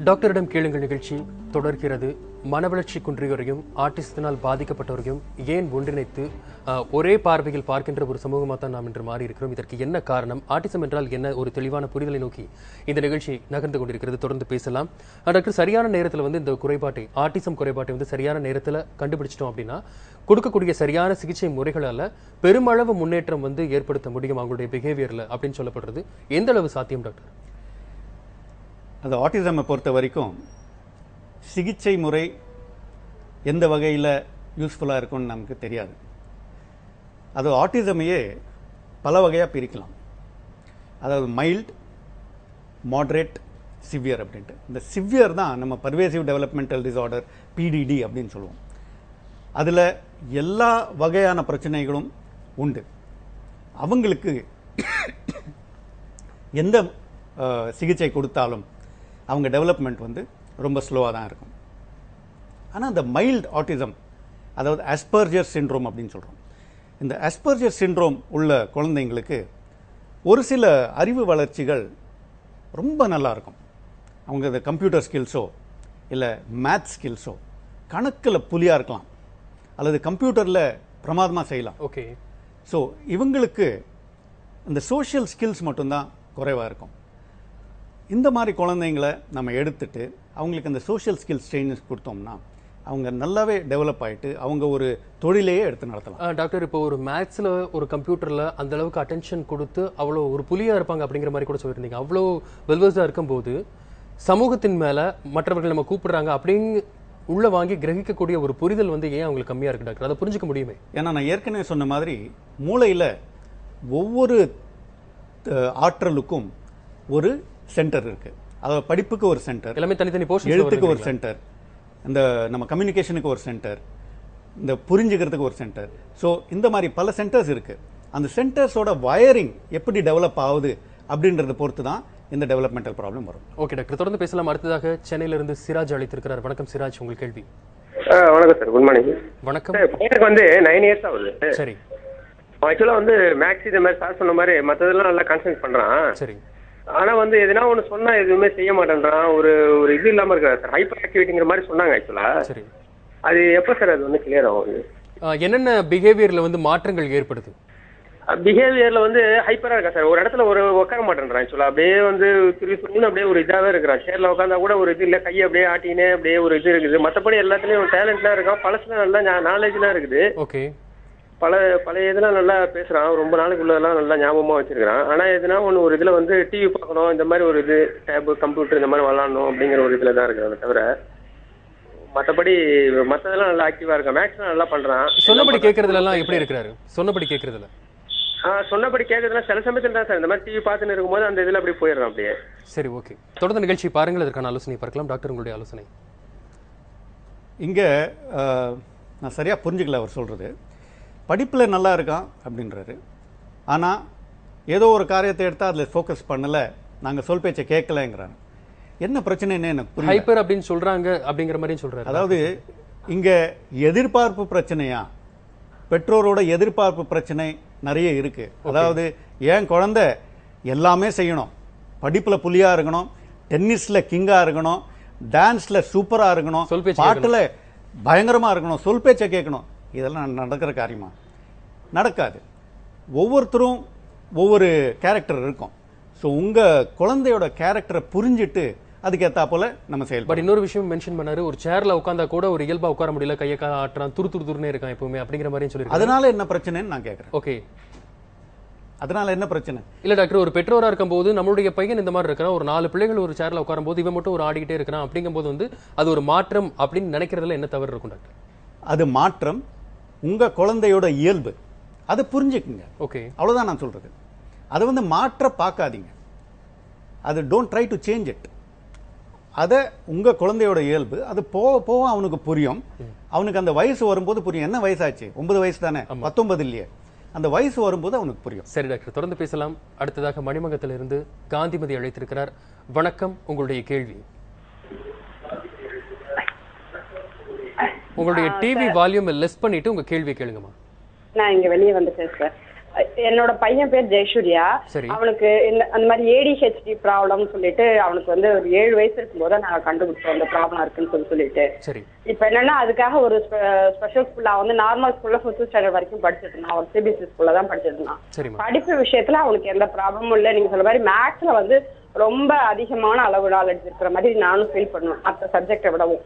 டாக்டரிடம் கேளுங்கள் நிகழ்ச்சி தொடர்கிறது. மனவளர்ச்சி குன்றியோரையும் ஆட்டிசத்தினால் பாதிக்கப்பட்டவரையும் ஏன் ஒன்றிணைத்து ஒரே பார்வையில் பார்க்கின்ற ஒரு சமூகமாக தான் நாம் இன்று மாறி இருக்கிறோம். இதற்கு என்ன காரணம், ஆட்டிசம் என்றால் என்ன, ஒரு தெளிவான புரிதலை நோக்கி இந்த நிகழ்ச்சி நகர்ந்து கொண்டிருக்கிறது. தொடர்ந்து பேசலாம். டாக்டர், சரியான நேரத்தில் இந்த குறைபாட்டை, ஆட்டிசம் குறைபாட்டை சரியான நேரத்தில் கண்டுபிடிச்சிட்டோம் அப்படின்னா கொடுக்கக்கூடிய சரியான சிகிச்சை முறைகளால் பெருமளவு முன்னேற்றம் ஏற்படுத்த முடியும் அவங்களுடைய பிஹேவியரில் அப்படின்னு சொல்லப்படுறது. எந்த அளவு சாத்தியம் டாக்டர்? அது ஆட்டிசமை பொறுத்த வரைக்கும் சிகிச்சை முறை எந்த வகையில் யூஸ்ஃபுல்லாக இருக்கும்னு நமக்கு தெரியாது. அது ஆட்டிசமையே பல வகையாக பிரிக்கலாம். அதாவது மைல்டு, மாட்ரேட், சிவியர் அப்படின்ட்டு. இந்த சிவியர் தான் நம்ம பர்வேசிவ் டெவலப்மெண்டல் டிஸார்டர், பிடிடி அப்படின்னு சொல்லுவோம். அதில் எல்லா வகையான பிரச்சனைகளும் உண்டு. அவங்களுக்கு எந்த சிகிச்சை கொடுத்தாலும் அவங்க டெவலப்மெண்ட் ரொம்ப ஸ்லோவாக தான் இருக்கும். ஆனால் இந்த மைல்டு ஆட்டிசம், அதாவது அஸ்பர்ஜர் சிண்ட்ரோம் அப்படின்னு சொல்கிறோம். இந்த அஸ்பர்ஜர் சிண்ட்ரோம் உள்ள குழந்தைங்களுக்கு ஒரு சில அறிவு வளர்ச்சிகள் ரொம்ப நல்லாயிருக்கும். அவங்க இந்த கம்ப்யூட்டர் ஸ்கில்ஸோ இல்லை மேத்ஸ் ஸ்கில்ஸோ, கணக்கில் புலியாக இருக்கலாம் அல்லது கம்ப்யூட்டரில் பிரமாதமாக செய்யலாம். ஓகே. ஸோ இவங்களுக்கு இந்த சோஷியல் ஸ்கில்ஸ் மட்டும்தான் குறைவாக இருக்கும். இந்த மாதிரி குழந்தைங்களை நம்ம எடுத்துட்டு அவங்களுக்கு அந்த சோஷியல் ஸ்கில்ஸ் ட்ரைனிங் கொடுத்தோம்னா அவங்க நல்லாவே டெவலப் ஆகிட்டு அவங்க ஒரு தொழிலையே எடுத்து நடத்தலாம். டாக்டர், இப்போ ஒரு மேத்ஸில் ஒரு கம்ப்யூட்டரில் அந்த அளவுக்கு அட்டென்ஷன் கொடுத்து அவ்வளோ ஒரு புலியாக இருப்பாங்க அப்படிங்கிற மாதிரி கூட சொல்லியிருந்தீங்க. அவ்வளோ வெல்வர்ஸாக இருக்கும்போது சமூகத்தின் மேலே மற்றவர்கள் நம்ம கூப்பிடுறாங்க அப்படின்னு உள்ள வாங்கி கிரகிக்கக்கூடிய ஒரு புரிதல் ஏன் அவங்களுக்கு கம்மியாக இருக்குது டாக்டர்? அதை புரிஞ்சுக்க முடியுமே. ஏன்னா நான் ஏற்கனவே சொன்ன மாதிரி மூளையில் ஒவ்வொரு ஆற்றலுக்கும் ஒரு சென்டர் இருக்கு. அதாவது படிப்புக்கு ஒரு சென்டர், எல்லாமே தனித்தனி போர்ஷன், எழுத்துக்கு ஒரு சென்டர், இந்த நம்ம கம்யூனிகேஷனுக்கு ஒரு சென்டர், இந்த புரிஞ்சுக்கிறதுக்கு ஒரு சென்டர். ஸோ இந்த மாதிரி பல சென்டர்ஸ் இருக்கு. அந்த சென்டர்ஸோட வயரிங் எப்படி டெவலப் ஆகுது அப்படின்றத பொறுத்து தான் இந்த டெவலப்மெண்டல் ப்ராப்ளம் வரும். ஓகே டாக்டர், தொடர்ந்து பேசலாம். அடுத்ததாக சென்னையிலிருந்து சிராஜ் அழைத்திருக்கிறார். வணக்கம் சிராஜ், உங்கள் கேள்வி. வணக்கம் சார், குட் மார்னிங். வணக்கம். எனக்கு 9 இயர்ஸ் ஆகுது. சரி. ஆக்சுவலா மேக்ஸ் இந்த மாதிரி சார் சொன்ன மாதிரி மற்றதெல்லாம் நல்லா கான்சென்ட் பண்றான். சரி. ஆனா எதனா ஒண்ணு சொன்னா எதுவுமே செய்ய மாட்டேன்றான். ஒரு இது இல்லாம இருக்காரு சார், ஹைப்பர் ஆக்டிவிட்டிங்கிற மாதிரி சொன்னாங்க ஆக்சுவலா. சரி. அது எப்ப சார் அது கிளியர் ஆகும்? என்னென்ன பிஹேவியர்ல மாற்றங்கள் ஏற்படுது? பிஹேவியர்ல ஹைப்பரா இருக்கா சார். ஒரு இடத்துல உட்கார மாட்டேன்றான் ஆக்சுவலா. அப்படியே திருப்பி அப்படியே ஒரு இதாவே இருக்கிறான். சேர்ல உட்காந்தா கூட ஒரு இது இல்ல, கையை அப்படியே ஆட்டினே அப்படியே ஒரு இது இருக்குது. மற்றபடி எல்லாத்துலயும் டேலண்ட்லாம் இருக்கான், பழசுல நல்லா நாலேஜ்லாம் இருக்குது. ஓகே. பழைய இதெல்லாம் நல்லா பேசுறான், ரொம்ப நாளைக்குள்ளதெல்லாம் நல்லா ஞாபகமா வச்சிருக்கான். ஆனா எதுனா ஒரு இதுல டிவி பார்க்கணும், இந்த மாதிரி ஒரு இது டேப் கம்ப்யூட்டர் இந்த மாதிரி விளாடணும் அப்படிங்கிற ஒரு இதுல தான் இருக்கிறத தவிர மற்றபடி மற்றதெல்லாம் நல்லா ஆக்டிவா இருக்கான். மேக்ஸ் நல்லா பண்றான். சொன்னபடி கேட்கறதுல எல்லாம் எப்படி இருக்கிறாரு? சொன்னபடி கேட்கறதுல சொன்னபடி கேட்கறதுலாம் சில சமயத்தில் தான் சார் இந்த மாதிரி டிவி பார்த்துன்னு இருக்கும்போது அந்த இதுல அப்படி போயிடுறான் அப்படியே. சரி, ஓகே. தொடர்ந்து நிகழ்ச்சி பாருங்கள், அதற்கான ஆலோசனை பார்க்கலாம். டாக்டர், உங்களுடைய ஆலோசனை. இங்கே நான் சரியாக புரிஞ்சுக்கல அவர் சொல்கிறது. படிப்பில் நல்லா இருக்கான் அப்படின்றாரு, ஆனால் ஏதோ ஒரு காரியத்தை எடுத்தால் அதில் ஃபோக்கஸ் பண்ணலை, நாங்கள் சொல் பேச்சை கேட்கலைங்கிறாங்க. என்ன பிரச்சனைன்னு எனக்கு புரியல. ஹைப்பர் அப்படின்னு சொல்கிறாங்க அப்படிங்கிற மாதிரியும் சொல்கிறாரு. அதாவது இங்கே எதிர்பார்ப்பு பிரச்சனையா, பெற்றோரோட எதிர்பார்ப்பு பிரச்சனை நிறைய இருக்கு. அதாவது என் குழந்தை எல்லாமே செய்யணும், படிப்பில் புலியாக இருக்கணும், டென்னிஸில் கிங்காக இருக்கணும், டான்ஸில் சூப்பராக இருக்கணும், பாட்டில் பயங்கரமாக இருக்கணும், சொல் பேச்சை கேட்கணும். இதெல்லாம் நடக்கிற காரியமா? நடக்காது. ஒவ்வொருத்தரும் ஒவ்வொரு கேரக்டர் இருக்கும். ஸோ உங்கள் குழந்தையோட கேரக்டரை புரிஞ்சுட்டு அதுக்கேற்றா போல நம்ம செயல்படும். பட் இன்னொரு விஷயம் மென்ஷன் பண்ணாரு, ஒரு சேர்ல உட்காந்தா கூட ஒரு இயல்பா உட்கார முடியல, கையை ஆட்டுறான், துருனே இருக்கான் எப்பவுமே அப்படிங்கிற மாதிரி சொல்லி. அதனால என்ன பிரச்சனைன்னு நான் கேட்குறேன். ஓகே, அதனால என்ன பிரச்சனை? இல்ல டாக்டர், ஒரு பெற்றோரா இருக்கும்போது நம்மளுடைய பையன் இந்த மாதிரி இருக்கிறான், ஒரு 4 பிள்ளைகள் ஒரு சேர்ல உட்காரும் போது இவன் மட்டும் ஒரு ஆடிக்கிட்டே இருக்கிறான் அப்படிங்கும்போது அது ஒரு மாற்றம் அப்படின்னு நினைக்கிறதுல என்ன தவறு இருக்கும் டாக்டர்? அது மாற்றம், உங்க குழந்தையோட இயல்பு, அதை புரிஞ்சுக்குங்க. ஓகே, அவ்வளவுதான் நான் சொல்றது. அதை மாற்ற பார்க்காதீங்க. அது don't try to change it. அதை உங்க குழந்தையோட இயல்பு, அது போக போக அவனுக்கு புரியும். அவனுக்கு அந்த வயசு வரும்போது புரியும். என்ன வயசாச்சு? 9 வயசு தானே, 19 இல்லையே. அந்த வயசு வரும்போது அவனுக்கு புரியும். சரி டாக்டர், தொடர்ந்து பேசலாம். அடுத்ததாக மணிமங்கத்திலிருந்து காந்திமதி அழைத்திருக்கிறார். வணக்கம், உங்களுடைய கேள்வி. உங்களுடைய டிவி வால்யூம் லெஸ் பண்ணிட்டு உங்க கேள்வி கேளுங்கம்மா. நான் இங்க வெளியே வந்துட்டேன் சார். என்னோட பையன் பேர் ஜெயசூர்யா. அவனுக்கு அந்த மாதிரி ADHD ப்ராப்ளம் சொல்லிட்டு அவனுக்கு வந்து ஒரு 7 வயசு இருக்கும்போது நாங்க கண்டுபிடிச்சோம் அந்த ப்ராப்ளம் இருக்குன்னு சொல்லிட்டு. இப்ப என்னன்னா அதுக்காக ஒரு ஸ்பெஷல் ஸ்கூல்ல வந்து நார்மல் ஸ்கூல்ல 5th ஸ்டாண்டர்ட் வரைக்கும் படிச்சிட்டு இருந்தான். ஒரு CBSE ஸ்கூல்ல தான் படிச்சிட்டு இருந்தான். படிப்பு விஷயத்துல அவனுக்கு எந்த ப்ராப்ளமும் இல்லை. நீங்க சொல்ற மாதிரி மேத்ஸ்ல வந்து ரொம்ப அதிகமான அளவு நாலேஜ் இருக்கிற மாதிரி நானும் ஃபீல் பண்ணுவேன் மற்ற சப்ஜெக்டை விடவும்.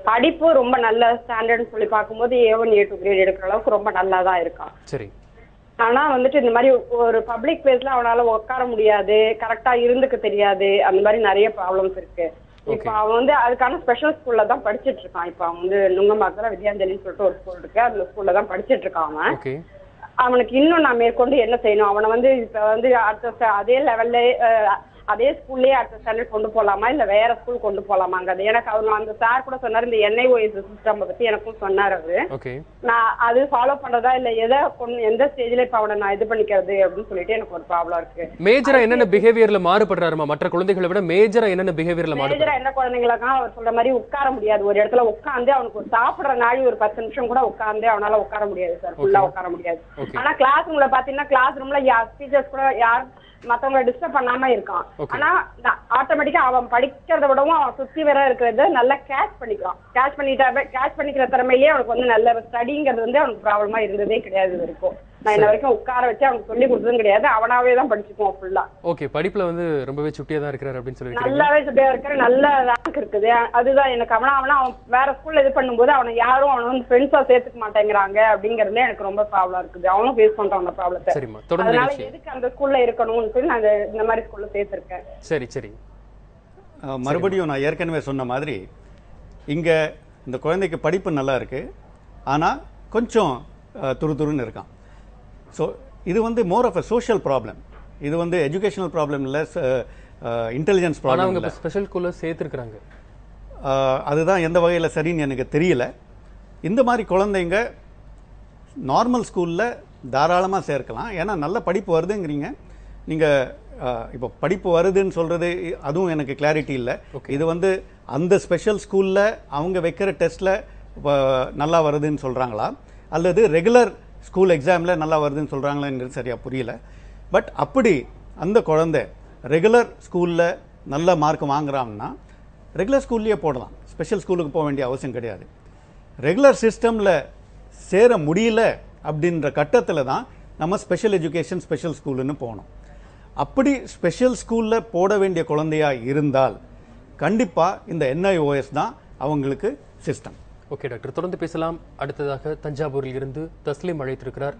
படிப்பு ரொம்ப நல்ல ஸ்டாண்டர்ட்னு சொல்லி பார்க்கும்போது A1 A2 கிரேட் எடுக்கிற அளவுக்கு ரொம்ப நல்லா தான் இருக்கான். ஆனா வந்துட்டு இந்த மாதிரி ஒரு பப்ளிக் பிளேஸ்ல அவனால உட்கார முடியாது, கரெக்டா இருந்துக்க தெரியாது, அந்த மாதிரி நிறைய ப்ராப்ளம்ஸ் இருக்கு. இப்ப அவன் வந்து அதுக்கான ஸ்பெஷல் ஸ்கூல்ல தான் படிச்சிட்டு இருக்கான். இப்ப அவன் வந்து நுங்கம்பாக்கத்துல வித்யாஞ்சலின்னு சொல்லிட்டு ஒரு ஸ்கூல் இருக்கு, அந்த ஸ்கூல்ல தான் படிச்சிட்டு இருக்கான் அவன். அவனுக்கு இன்னும் நான் மேற்கொண்டு என்ன செய்யணும், அவனை வந்து இப்ப வந்து அடுத்த அதே லெவல்ல அதே ஸ்கூல்லயே அடுத்த ஸ்டாண்டர்ட் கொண்டு போலாமா இல்ல வேற ஸ்கூல் கொண்டு போலாமாங்கிறது எனக்கு அவர் அந்த சார் கூட சொன்னாரு. இந்த NIOS சிஸ்டம் பத்தி எனக்கும் சொன்னாரு அவரு. நான் அது ஃபாலோ பண்றதா இல்ல எந்த ஸ்டேஜ்ல இப்ப அவனை நான் இது பண்ணிக்கிறது அப்படின்னு சொல்லிட்டு எனக்கு ஒரு ப்ராப்ளம் இருக்கு. மேஜரா என்னென்ன பிஹேவியர்ல மாறுபடுறாருமா மற்ற குழந்தைகளை விட? மேஜரா என்னென்ன பிஹேவியர்ல மேஜரா என்ன குழந்தைங்களுக்கா அவர் சொல்ற மாதிரி உட்கார முடியாது. ஒரு இடத்துல உட்காந்து அவனுக்கு ஒரு சாப்பிடுற நாளி ஒரு 10 நிமிஷம் கூட உட்காந்து அவனால உட்கார முடியாது சார், ஃபுல்லா உட்கார முடியாது. ஆனா கிளாஸ் ரூம்ல பாத்தீங்கன்னா கிளாஸ் ரூம்ல டீச்சர்ஸ் கூட யார் மத்தவங்க டிஸ்டர்ப் பண்ணாம இருக்கான். ஆனா ஆட்டோமேட்டிக்கா அவன் படிக்கிறத விடவும் அவன் சுத்தி வர இருக்கிறத நல்லா கேட்ச் பண்ணிக்கிறான். கேட்ச் பண்ணிக்கிற திறமையிலேயே அவனுக்கு வந்து நல்ல ஸ்டடிங்கிறது வந்து அவனுக்கு ப்ராப்ளமா இருந்ததே கிடையாது வரைக்கும். நான் இன்ன வரைக்கும் உட்கார வச்சு அவனுக்கு சொல்லி கொடுத்ததும் கிடையாது. அவனாவே தான் படிச்சுக்குவான் ஃபுல்லா. ஓகே, படிப்புல வந்து ரொம்பவே சுட்டியா தான் இருக்கிறார் அப்படின்னு சொல்லி நல்லாவே சுட்டியா இருக்கிற நல்ல ரேங்க் இருக்குது. அதுதான் எனக்கு அவனா அவன் வேற ஸ்கூல்ல இது பண்ணும்போது அவனை யாரும் அவனை வந்து ஃப்ரெண்ட்ஸா சேர்த்துக்க மாட்டேங்கிறாங்க அப்படிங்கறதுல எனக்கு ரொம்ப ப்ராப்ளம் இருக்குது. அவனும் ஃபேஸ் பண்றான் அந்த ப்ராப்ளத்தை. அதனால எதுக்கு அந்த ஸ்கூல்ல இருக்கணும்னு சொல்லி நான் இந்த மாதிரி ஸ்கூல்ல சேர்த்திருக்கேன். சரி மறுபடியும் நான் ஏற்கனவே சொன்ன மாதிரி இங்க இந்த குழந்தைக்கு படிப்பு நல்லா இருக்கு, ஆனா கொஞ்சம் துருதுருன்னு இருக்கான். ஸோ இது வந்து more of a social problem. இது வந்து எஜுகேஷனல் ப்ராப்ளம் இல்லை, இன்டெலிஜென்ஸ் ப்ராப்ளம் இல்லை. ஸ்பெஷல் ஸ்கூல்ல சேர்த்துருக்காங்க. அதுதான் எந்த வகையில் சரின்னு எனக்கு தெரியல. இந்த மாதிரி குழந்தைங்க நார்மல் ஸ்கூலில் தாராளமாக சேர்க்கலாம். ஏன்னா நல்ல படிப்பு வருதுங்கிறீங்க நீங்கள். இப்போ படிப்பு வருதுன்னு சொல்கிறது அதுவும் எனக்கு கிளாரிட்டி இல்லை. இது வந்து அந்த ஸ்பெஷல் ஸ்கூலில் அவங்க வைக்கிற டெஸ்ட்டில் நல்லா வருதுன்னு சொல்கிறாங்களா அல்லது ரெகுலர் ஸ்கூல் எக்ஸாமில் நல்லா வருதுன்னு சொல்கிறாங்களாங்கிறது சரியாக புரியல. பட் அப்படி அந்த குழந்தை ரெகுலர் ஸ்கூலில் நல்ல மார்க் வாங்குறாங்கன்னா ரெகுலர் ஸ்கூல்லையே போடலாம், ஸ்பெஷல் ஸ்கூலுக்கு போக வேண்டிய அவசியம் கிடையாது. ரெகுலர் சிஸ்டமில் சேர முடியல அப்படின்ற கட்டத்தில் தான் நம்ம ஸ்பெஷல் எஜுகேஷன் ஸ்பெஷல் ஸ்கூலுன்னு போகணும். அப்படி ஸ்பெஷல் ஸ்கூலில் போட வேண்டிய குழந்தையா இருந்தால் கண்டிப்பாக இந்த NIOS தான் அவங்களுக்கு சிஸ்டம். ஓகே டாக்டர், தொடர்ந்து பேசலாம். அடுத்ததாக தஞ்சாவூரில் இருந்து தஸ்லீம் அழைத்திருக்கிறார்.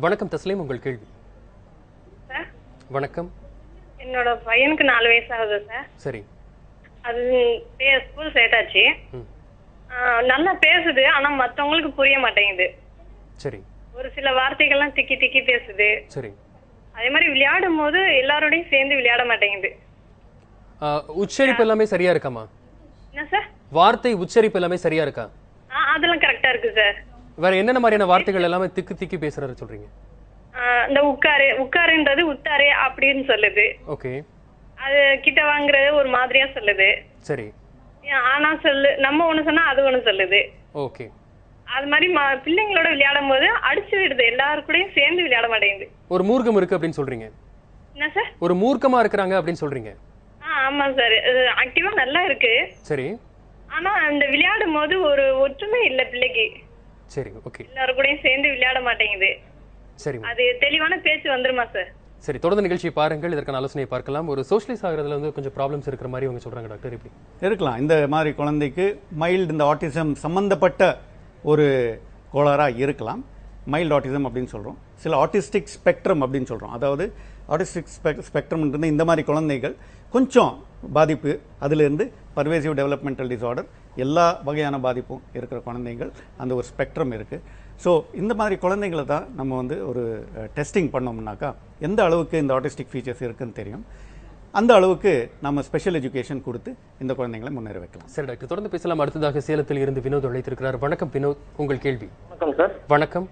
வணக்கம் தஸ்லீம், உங்கள் கேள்வி. வணக்கம். என்னோட பையனுக்கு 4 வயசு ஆகுது சார். சரி. அது ஸ்கூல் சேர்த்தாச்சு, நல்லா பேசுது, ஆனா மத்தவங்களுக்கு புரிய மாட்டேங்குது. சரி. ஒரு சில வார்த்தைகள்லாம் திக்கி திக்கி பேசுது. சரி. அதே மாதிரி விளையாடும் போது எல்லாரோடையும் சேர்ந்து விளையாட மாட்டேங்குது. உச்சரிப்பு எல்லாமே சரியா இருக்காமா? என்ன சார்? வார்த்தை உச்சரிப்பு எல்லாமே சரியா இருக்கா? அதெல்லாம் கரெக்டா இருக்கு சார். வேற என்னென்ன மாதிரியான வார்த்தைகள் எல்லாமே திக்கு திக்கி பேசுறாரு சொல்றீங்க? இந்த உட்காருன்றது உத்தாரு அப்படின்னு சொல்லுது. ஓகே. அது கிட்ட வாங்குறது ஒரு மாதிரியா சொல்லுது. சரி. ஆனா நம்ம ஒண்ணு சொன்னா அது ஒண்ணு சொல்லுது. ஓகே. அது மாதிரி பிள்ளைங்களோட விளையாடும் போது அடிச்சு விடுது, எல்லாரும் கூடயும் சேர்ந்து விளையாட மாட்டேங்குது. ஒரு மூர்க்கம் இருக்கு அப்படின்னு சொல்றீங்க? என்ன சார்? ஒரு மூர்க்கமா இருக்கிறாங்க அப்படின்னு சொல்றீங்க? ஆமா சார், ஆக்டிவா நல்லா இருக்கு. சரி. ஆனா அந்த விளையாடும் போது ஒரு ஒற்றுமை இல்ல பிள்ளைக்கு. சரி. ஓகே. எல்லாரும் கூடயும் சேர்ந்து விளையாட மாட்டேங்குது. சரி. அது தெளிவான பேச்சு வந்துருமா சார்? சரி, தொடர்ந்து நிகழ்ச்சியை பாருங்கள், இதற்கான ஆலோசனையை பார்க்கலாம். ஒரு சோஷியலைஸ் ஆகிறதுல வந்து கொஞ்சம் ப்ராப்ளம்ஸ் இருக்கிற மாதிரி அவங்க சொல்றாங்க டாக்டர். எப்படி இருக்கலாம் இந்த மாதிரி குழந்தைக்கு மைல்டு இந்த ஆட்டிசம் சம்பந்தப்பட்ட ஒரு கோளாறாக இருக்கலாம். மைல்டு ஆட்டிசம் அப்படின்னு சொல்கிறோம். சில ஆட்டிஸ்டிக் ஸ்பெக்ட்ரம் அப்படின்னு சொல்கிறோம். அதாவது ஆட்டிஸ்டிக் ஸ்பெக்ட்ரம்ன்றது இந்த மாதிரி குழந்தைகள் கொஞ்சம் பாதிப்பு, அதிலிருந்து பர்வேசிவ் டெவலப்மெண்டல் டிஸார்டர், எல்லா வகையான பாதிப்பும் இருக்கிற குழந்தைகள் அந்த ஒரு ஸ்பெக்ட்ரம் இருக்குது. ஸோ இந்த மாதிரி குழந்தைங்களை தான் நம்ம வந்து ஒரு டெஸ்டிங் பண்ணோம்னாக்கா எந்த அளவுக்கு இந்த ஆட்டிஸ்டிக் ஃபீச்சர்ஸ் இருக்குன்னு தெரியும். அந்த அளவுக்கு நம்ம ஸ்பெஷல் எஜுகேஷன் கொடுத்து இந்த குழந்தைகளை முன்னேற வைக்கலாம். சரி டாக்டர், தொடர்ந்து பேசலாம். அடுத்ததாக சேலத்தில் இருந்து வினோத் அழைத்திருக்கிறார். வணக்கம் வினோத், உங்கள் கேள்வி. வணக்கம் சார். வணக்கம்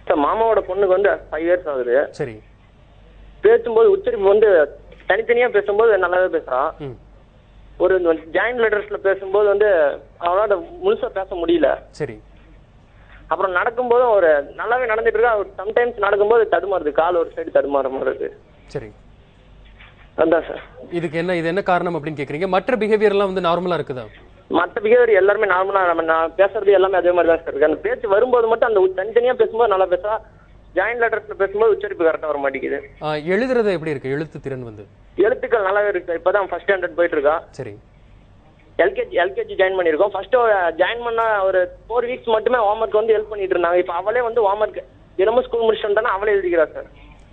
சார், மாமாவோட பொண்ணுக்கு வந்து 5 இயர்ஸ் ஆகுது. சரி. பேசும்போது உச்சரிப்பு வந்து தனித்தனியா பேசும்போது நல்லாவே பேசுறான். ஒரு ஜாயிண்ட் லெட்டர்ஸ்ல பேசும்போது வந்து அவனால முழுசா பேச முடியல. சரி. அப்புறம் நடக்கும்போது ஒரு நல்லாவே நடந்துட்டு இருக்கா, சம்டைம்ஸ் நடக்கும்போது தடுமாறுது, கால் ஒரு சைடு தடுமாற மாதிரி இருக்கு. சரி, அதான் சார். இது என்ன காரணம் அப்படின்னு கேக்குறீங்க. மற்ற பிஹேவியர் எல்லாம் வந்து நார்மலா இருக்குதா? மற்ற பிஹேவியர் எல்லாருமே நார்மலா, நான் பேசுறது எல்லாமே அதே மாதிரி தான் சார் இருக்கு. அந்த பேச்சு வரும்போது மட்டும் அந்த தனித்தனியா பேசும்போது நல்லா பேசா, ஜாயிண்ட் லெட்டர்ஸ்ல பேசும்போது உச்சரிப்பு கரெக்டா வர மாட்டேங்குது. எழுதுறது எப்படி இருக்கு? எழுத்து திறன் வந்து எழுத்துக்கள் நல்லாவே இருக்கு. இப்பதான் ஃபர்ஸ்ட் ஸ்டாண்டர்ட் போயிட்டு இருக்கா. சரி, எல்கேஜி ஜாயின் பண்ணிருக்கோம். ஃபர்ஸ்ட் ஜாயின் பண்ண ஒரு 4 வீக்ஸ் மட்டுமே ஹோம்ஒர்க் வந்து ஹெல்ப் பண்ணிட்டு இருந்தாங்க. இப்ப அவளே வந்து ஹோம்ஒர்க் தினமும் ஸ்கூல் முடிச்சுட்டு வந்தானே அவளே எழுதிக்கிறா சார்.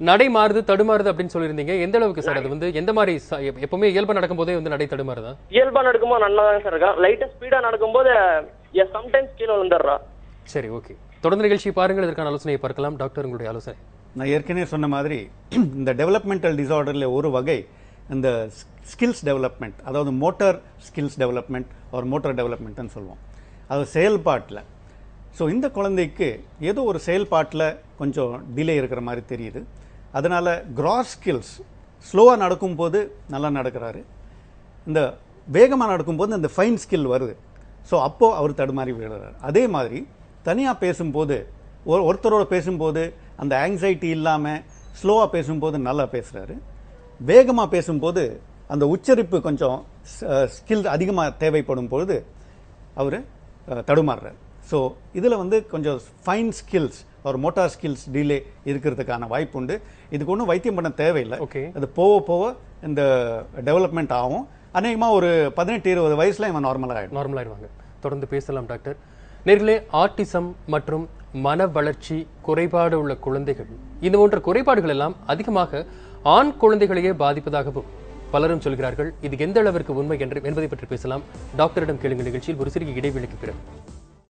நடை மாறுது, தடுமாறுது அப்படின்னு சொல்லியிருந்தீங்க. எந்த அளவுக்கு சார் அது வந்து எந்த மாதிரி? எப்பவுமே இயல்பா நடக்கும் போதே வந்து நடை தடுமாறுதா? இயல்பா நடக்கும்போது நல்லா தான் சார் இருக்கா. லைட்டா ஸ்பீடா நடக்கும்போது சம்டைம்ஸ் கீழே விழுந்துடுறா. சரி, ஓகே. தொடர்ந்து நிகழ்ச்சி பாருங்கள், இதற்கான ஆலோசனையை பார்க்கலாம். டாக்டர், உங்களுடைய ஆலோசனை. நான் ஏற்கனவே சொன்ன மாதிரி இந்த டெவலப்மெண்டல் டிசார்டரில் ஒரு வகை இந்த ஸ்கில்ஸ் டெவலப்மெண்ட், அதாவது மோட்டார் ஸ்கில்ஸ் டெவலப்மெண்ட் ஒரு மோட்டார் டெவலப்மெண்ட்னு சொல்லுவோம். அது செயல்பாட்டில். ஸோ இந்த குழந்தைக்கு ஏதோ ஒரு செயல்பாட்டில் கொஞ்சம் டிலே இருக்கிற மாதிரி தெரியுது. அதனால் கிராஸ் ஸ்கில்ஸ் ஸ்லோவாக நடக்கும்போது நல்லா நடக்கிறாரு, இந்த வேகமாக நடக்கும்போது இந்த ஃபைன் ஸ்கில் வருது. ஸோ அப்போது அவர் தடுமாறி விடுறாரு. அதே மாதிரி தனியாக பேசும்போது ஒருத்தரோட பேசும்போது அந்த ஆங்ஸைட்டி இல்லாமல் ஸ்லோவாக பேசும்போது நல்லா பேசுகிறாரு. வேகமாக பேசும்போது அந்த உச்சரிப்பு கொஞ்சம் ஸ்கில் அதிகமாக தேவைப்படும் பொழுது அவர் தடுமாறுறார். ஸோ இதில் வந்து கொஞ்சம் ஃபைன் ஸ்கில்ஸ் ஒரு மோட்டார் ஸ்கில்ஸ் டிலே இருக்கிறதுக்கான வாய்ப்பு உண்டு. இதுக்கு ஒன்றும் வைத்தியம் பண்ண தேவையில்லை. அது போக போக இந்த டெவலப்மெண்ட் ஆகும். அநேகமாக ஒரு 18-20 வயசுல இவன் நார்மலாகிடுவாங்க. தொடர்ந்து பேசலாம் டாக்டர். நேர்களே, ஆட்டிசம் மற்றும் மன வளர்ச்சி குறைபாடு உள்ள குழந்தைகள், இந்த போன்ற குறைபாடுகள் எல்லாம் அதிகமாக ஆண் குழந்தைகளையே பாதிப்பதாகவும் பலரும் சொல்கிறார்கள். இது எந்த அளவிற்கு உண்மை என்பதை பற்றி பேசலாம். டாக்டரிடம் கேளுங்கள் நிகழ்ச்சியில் ஒரு சிறிய இடைவெளிக்கு பிறகு.